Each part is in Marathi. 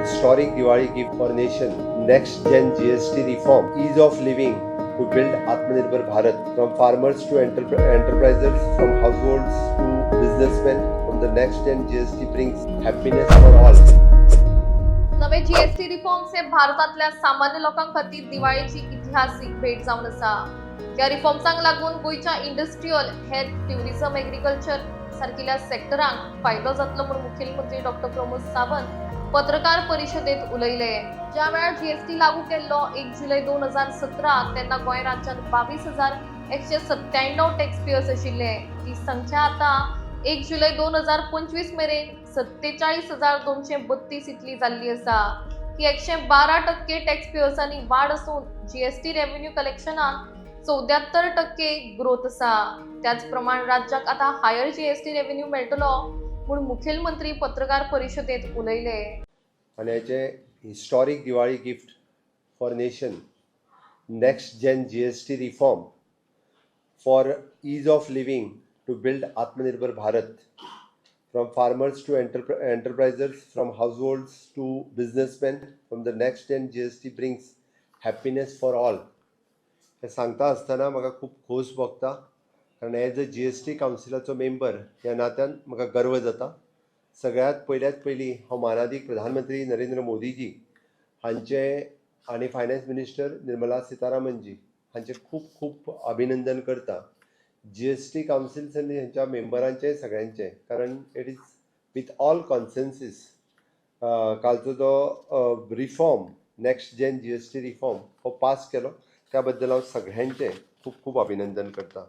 historic Diwali gift for nation, next gen GST reform, ease of living to build Atmanirbhar Bharat, from farmers to enterprises, from households to businessmen, from the next gen GST brings happiness for all. नवे जीएसटी रिफॉर्म्स हे भारतातल्या सामान्य लोकांखातीर दिवाळीची इतिहासीक भेट जावन आसा. ह्या रिफॉर्म्सांक लागून गोयच्या इंडस्ट्रियल, हेल्थ, ट्युरिझम, एग्रीकल्चर सारकिल्या सेक्टरांक फायदो जातलो म्हणून मुखेलमंत्री डॉक्टर प्रमोद सावंत पत्रकार परिशदेत उलयले. ज्या वेळार जीएसटी लागू केल्लो 1 जुलै 2017 तेन्ना गोंय राज्यात 22,197 टॅक्स पेयर्स आशिल्ले. ही संख्या आता 1 जुलै 2025 मेरेन 47,232 इतली जाल्ली आसा. ही 112% टॅक्स पेयर्सांनी वाढ असून जीएसटी रेव्हेन्यू कलेक्शनात 74% ग्रोथ आसा. त्याचप्रमाणे राज्याक आता हायर जीएसटी रेव्हेन्यू मेळटलो म्हणून मुखेलमंत्री पत्रकार परिशदेत उलयले. आणि हेचे historic Diwali gift for nation, next gen GST reform for ease of living to build Atmanirbhar Bharat, from farmers to enterprises, from households to businessmen, from the next gen GST brings happiness for all. हे सांगता आसतना म्हाका खूब खोस भोगता, कारण एज अ GST कावन्सिलाचो मेंबर ह्या नात्यान म्हाका गर्व जाता. सगळ्यात पयली हांव मानादीक प्रधानमंत्री नरेंद्र मोदीजी हांचे आनी फायनान्स मिनिस्टर निर्मला सीतारामनजी हांचे खूब खूब अभिनंदन करता. GST कावन्सिल्स आनी हांच्या मेंबरांचे सगळ्यांचे, कारण it is with all consensus कालचो जो reform, next gen GST reform हो पास केलो, त्या बद्दल हांव सगळ्यांचे खूब खूब अभिनंदन करता.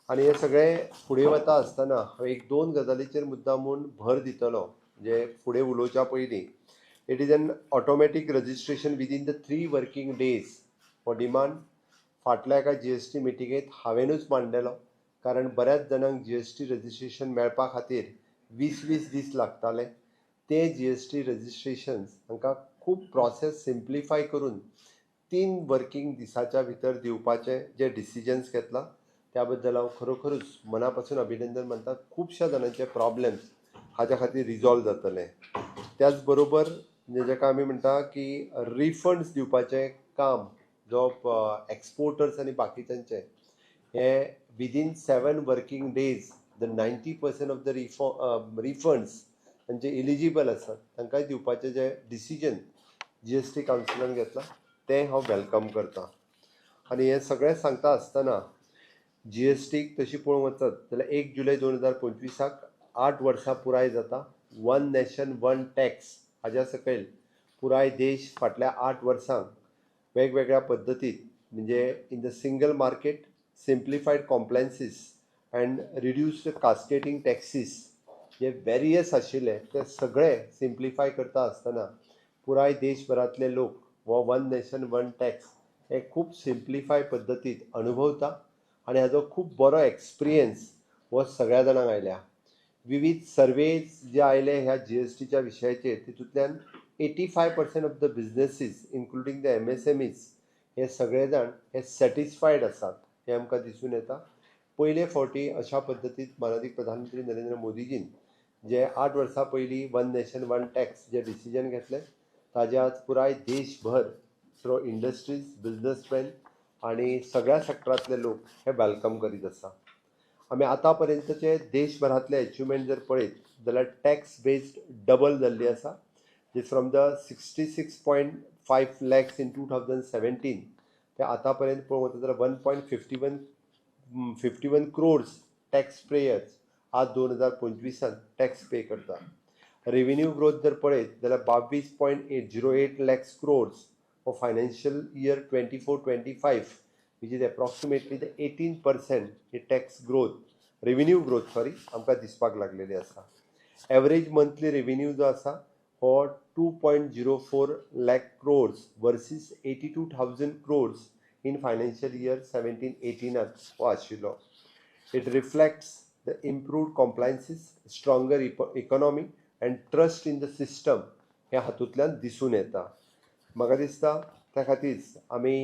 आनी हे सगळे फुडें वता आसतना हांव 1-2 गजालीचेर मुद्दामून भर दितलो. म्हणजे फुडें उलोवच्या पयलीं, it is N automatic registration within the 3 working days हो डिमांड फाटल्या एका GST मिटिंगेंत हांवेनूच मांडलेलो, कारण बऱ्याच जाणांक GST रजिस्ट्रेशन मेळपा खातीर 20-20 दीस लागताले. ते GST रजिस्ट्रेशन्स हांकां खूब प्रोसेस सिम्प्लिफाय करून 3 वर्किंग दिसाच्या भितर दिवपाचे जे डिसिजन्स घेतला, त्या बद्दल हांव खरोखरूच मना पासून अभिनंदन मानता. खुबश्या जाणांचे प्रॉब्लेम्स हाच्या खातीर रिजॉल्व जातले. त्याच बरोबर जेका आमी म्हणटा की रिफंड्स दिवपाचें काम जो एक्सपोर्टर्स आनी बाकीच्यांचे, हे within 7 working days the 90% of the refunds जे इलिजिबल आसात तांकां दिवपाचें जे डिसिजन GST कावन्सिलान घेतला तें हांव वेलकम करता. आनी हें सगळें सांगता आसतना GSTक तशी पळोवंक वचत जाल्यार 1 जुलै 2025 8 वर्सां पुराय जाता. वन नेशन वन टॅक्स हाज्या सकयल पुराय देश फाटल्या 8 वर्सांक वेगवेगळ्या पद्दतीत, म्हणजे in the single market, simplified compliances and reduced cascading taxes जे वेरियस आशिल्ले ते सगळे सिम्प्लिफाय करता आसतना पुराय देशभरांतले लोक हो वन नेशन वन टॅक्स हे खूब सिम्प्लिफाय पद्दतीत अनुभवता. आनी हाजो खूब बरो एक्सपिरियन्स हो सगळ्या जाणांक आयल्या. विविध सर्वेज जे आयले ह्या GSTच्या विशयाचेर, तितूंतल्यान 85% of the businesses including the MSMEs हे सगळे जाण हे सॅटिस्फायड आसात हे आमकां दिसून येता. पयले फावटी अशा पद्दतीत माननीय प्रधानमंत्री नरेंद्र मोदीजीन जे 8 वर्सां पयलीं वन नेशन वन टॅक्स जे डिसिजन घेतले, ताजे आज पुराय देशभर थ्रो इंडस्ट्रीज, बिजनेसमॅन आनी सगळ्या सेक्टरांतले लोक हे वेलकम करीत आसा. आमी आतां पर्यंतचे देशभरांतले अचिवमेंट जर पळयत जाल्यार टॅक्स बेस्ड डबल जाल्ली आसा. जी फ्रॉम द 66.5 लॅक्स इन 2017 ते आतां पर्यंत पळोवंक वचत जाल्यार 1.51 crores टॅक्स पेयर्स आज 2025 टॅक्स पे करता. रेव्हेन्यू ग्रोथ जर पळयत जाल्यार 22.08 lakhs crores for financial year 24-25, which is approximately the 18% he tax growth, revenue growth आमकां दिसपाक लागलेली आसा. एवरेज मंथली रेव्हेन्यू जो आसा हो 2.04 lakh crores versus 82,000 crores in financial year 17-18 हो आशिल्लो. It reflects the improved compliances, stronger economy and trust in the system हे हातूंतल्यान दिसून येता. म्हाका दिसता त्या खातीर आमी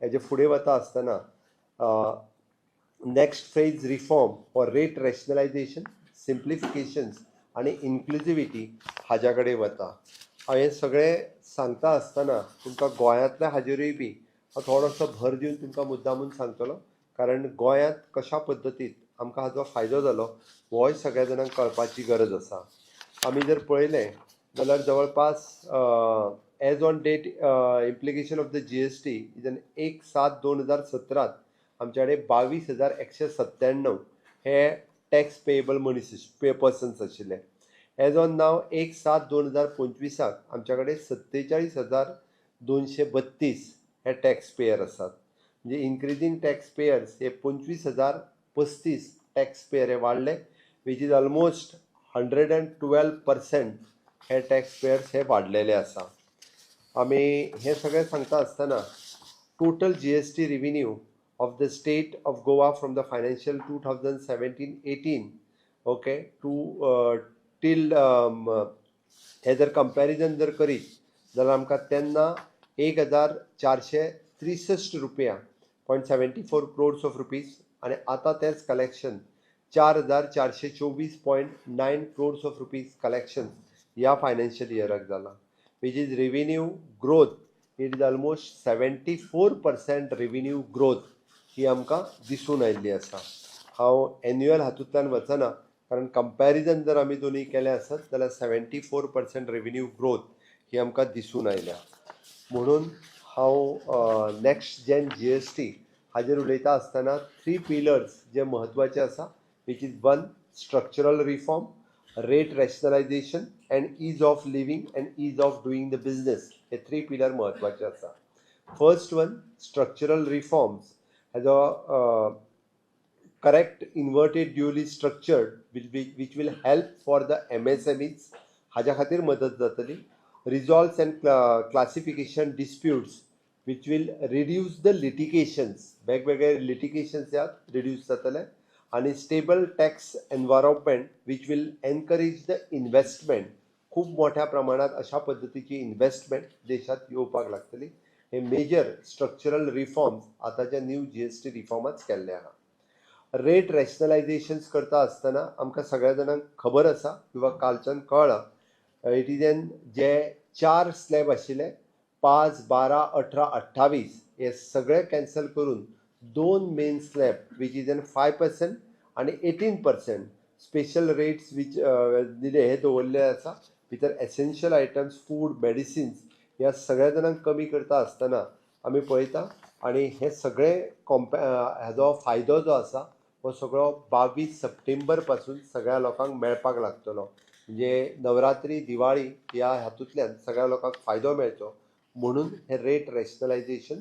हेजे फुडें वता आसतना next phase reform for rate rationalisation, simplifications आनी इन्क्लुजिविटी हाज्या कडेन वता. हांवें सगळें सांगता आसतना तुमकां गोंयांतल्या हाजेरूय बी हांव थोडोसो भर दिवन तुमकां मुद्दामून सांगतलो, कारण गोंयांत कशा पद्दतीन आमकां हाचो फायदो जालो होय सगळ्या जाणांक कळपाची गरज आसा. आमी जर पळयलें जाल्यार जवळपास as on date implication of the GST इजन 1/7/2017 आमचे कडेन 22,197 हे टॅक्स पेएबल पर्सन्स आशिल्ले. एज ऑन नाव 1/7/2025 आमच्या कडेन 47,232 हे टॅक्स पेयर आसात. म्हणजे इन्क्रिजींग टॅक्स पेयर्स हे 25,035 टॅक्स पेयर हे वाडले, वीच इज ऑलमोस्ट 112% हे टॅक्स पेयर्स हे वाडलेले आसा. आमी हे सगळें सांगता आसतना total GST revenue of the state of Goa from the financial 2017-18 okay to till हे जर कंपॅरिजन जर करीत जाल्यार आमकां तेन्ना 1,463 रुपया .74 crores ऑफ रुपीज आनी आतां तेंच collection 4,424.9 crores of rupees collection ह्या फायनान्शियल इयराक जाला, which is revenue growth. It is almost 74% revenue growth ही आमकां दिसून आयिल्ली आसा. हांव एन्युअल हातूंतल्यान वचना, कारण कंपॅरिजन जर आमी दोनी केलें आसत जाल्यार 74% रेव्हेन्यू ग्रोथ ही आमकां दिसून आयल्या. म्हणून हांव नेक्स्ट जेन GST हाजेर उलयता आसतना 3 पिलर्स जे म्हत्वाचे आसा, which is 1 structural reform, rate rationalisation and ease of living and ease of doing the business. हे 3 पिलर म्हत्वाचे आसा. फर्स्ट वन स्ट्रक्चरल रिफॉर्म्स हेजो correct inverted dually structured which will help for the MSMEs हाज्या खातीर मदत जातली. Resolves and classification disputes which will reduce the litigations, वेगवेगळे लिटिगेशन्स यात रिड्यूस जातले. आणि stable tax environment which will encourage the investment. खूप मोठ्या प्रमाणात अशा पद्धतीची इन्व्हेस्टमेंट देशात येवपाक लागतली. हे मेजर स्ट्रक्चरल रिफॉर्म्स आतांच्या न्यू GST रिफॉर्मात केल्ले आहा. रेट रॅशनलायझेशन्स करता आसतना आमकां सगळ्या जाणांक खबर आसा किंवा कालच्यान कळ्ळां, it is N J 4 slab आशिल्ले 5, 12, 18, 28 हे सगळे कॅन्सल करून 2 main slab which is an 5% आनी 18% स्पेशल रेट्स वीच दिले हे दवरले आसा. भितर एसेन्शियल आयटम्स, फूड, मेडिसिन्स ह्या सगळ्या जाणांक कमी करता आसतना आमी पळयता. आनी हे सगळे हाजो फायदो जो आसा हो सगळो 22 सप्टेंबर पासून सगळ्या लोकांक मेळपाक लागतलो. म्हणजे नवरात्री, दिवाळी ह्या हातूंतल्यान सगळ्या लोकांक फायदो मेळचो म्हणून हे रेट रॅशनलायझेशन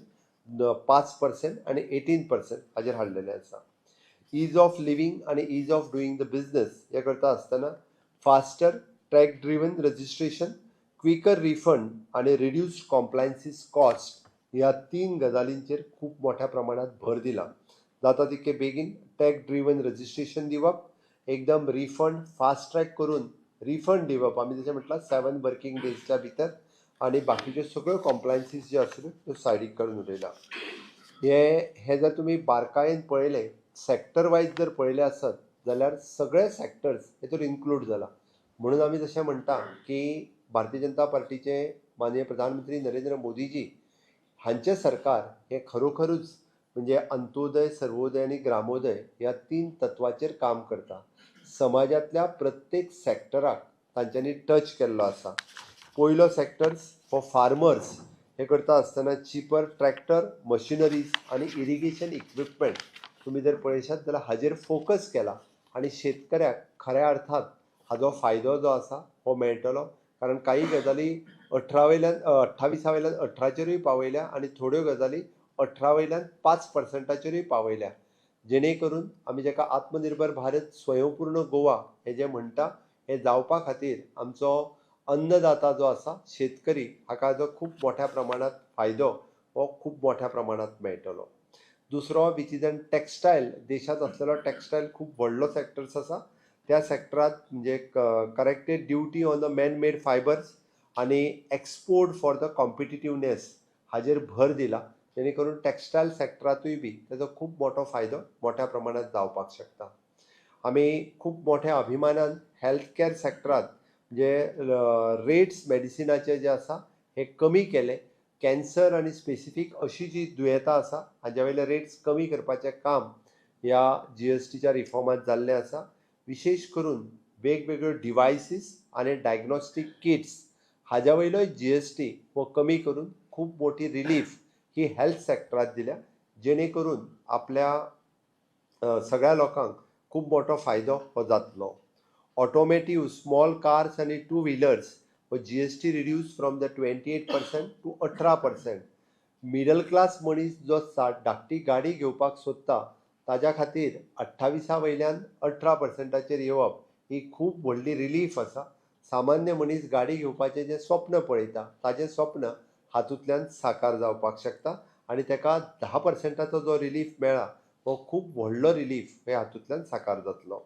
5% आनी 18% हाजेर हाडलेलें आसा. ईज ऑफ लिव्हिंग आनी ease of doing the business हे करता आसतना faster track driven registration, quicker refund आनी रिड्यूस्ड कॉम्प्लायन्सीस कॉस्ट ह्या 3 गजालींचेर खूब मोठ्या प्रमाणात भर दिला. जाता तितके बेगीन टॅक ड्रिवन रजिस्ट्रेशन दिवप, एकदम रिफंड फास्ट ट्रॅक करून रिफंड दिवप, आमी जशें म्हटलां 7 वर्किंग डेजच्या भितर, आनी बाकीच्यो सगळ्यो कॉम्प्लायन्सीस ज्यो आशिल्ल्यो त्यो सायडीक काडून उडयला. हे जर तुमी बारकायेन पळयलें, सॅक्टर वायज जर पळयलें आसत जाल्यार सगळे सॅक्टर्स हेतून इन्क्लूड जाला. म्हणून आमी जशें म्हणटा की भारतीय जनता पार्टीचे माननीय प्रधानमंत्री नरेंद्र मोदीजी हांचे सरकार हे खरोखरूच म्हणजे अंत्योदय, सर्वोदय आणि ग्रामोदय ह्या 3 तत्वाचेर काम करता. समाजातल्या प्रत्येक सॅक्टराक तांच्यांनी टच केल्लो आसा. पयलो सॅक्टर्स फॉर फार्मर्स हे करता आसतना चिपर ट्रॅक्टर, मशिनरीज आनी इरिगेशन इक्विपमेंट तुमी जर पळयशात जाल्यार हाजेर फोकस केला आनी शेतकऱ्याक खऱ्या अर्थात हाजो फायदो जो आसा हो मेळटलो. कारण काही गजाली 18 वयल्यान 28 वयल्यान 18चेरूय पावयल्या आनी थोड्यो गजाली 18 वयल्यान 5%चेरूय पावयल्या, जेणे करून आमी जेका आत्मनिर्भर भारत स्वयंपूर्ण गोवा हे जे म्हणटा हे जावपा खातीर आमचो अन्नदाता जो आसा शेतकरी हाका जो खूब मोठ्या प्रमाणात फायदो हो खूब मोठ्या प्रमाणात मेळटलो. दुसरो वीच इज एन टॅक्सटायल, देशांत असलेलो टॅक्सटायल खूब व्हडलो सॅक्टर्स आसा. त्या सॅक्टरांत म्हणजे corrected duty on the man made fibres आनी एक्सपोर्ट फॉर द कॉम्पिटिटिवनेस हाजेर भर दिला, जेणे करून टॅक्सटायल सॅक्टरांतूय बी तेजो खूब मोठो फायदो मोठ्या प्रमाणात जावपाक शकता. आमी खूब मोठ्या अभिमानान हेल्थ कॅअर सॅक्टरांत जे रेट्स मेडिसिनाचे जे आसा हे कमी केले. कॅन्सर आनी स्पेसिफीक अशी जी दुयेंतां आसा हाज्या वयले रेट्स कमी करपाचें काम ह्या GSTच्या रिफॉर्मांत जाल्लें आसा. विशेश करून वेगवेगळ्यो डिवायसीस आनी डायग्नोस्टीक किट्स हाज्या वयलोय GST हो कमी करून खूब मोठी रिलीफ ही हेल्थ सॅक्टराक दिल्या, जेणे करून आपल्या सगळ्या लोकांक खूब मोठो फायदो हो जातलो. ऑटोमेटिव्ह स्मॉल कार्स आनी टू व्हिलर्स हो GST reduce from the 28% to 18%. Middle class मनीस जो धाकटी गाडी घेवपाक सोदता ताज्या खातीर 28 वयल्यान 18%चेर येवप ही खूब व्हडली रिलीफ आसा. सामान्य मनीस गाडी घेवपाचें जें स्वप्न पळयता ताजें स्वप्न हातूंतल्यान साकार जावपाक शकता आनी ताका 10%चो जो रिलीफ मेळ्ळा हो खूब व्हडलो रिलीफ हे हातूंतल्यान साकार जातलो.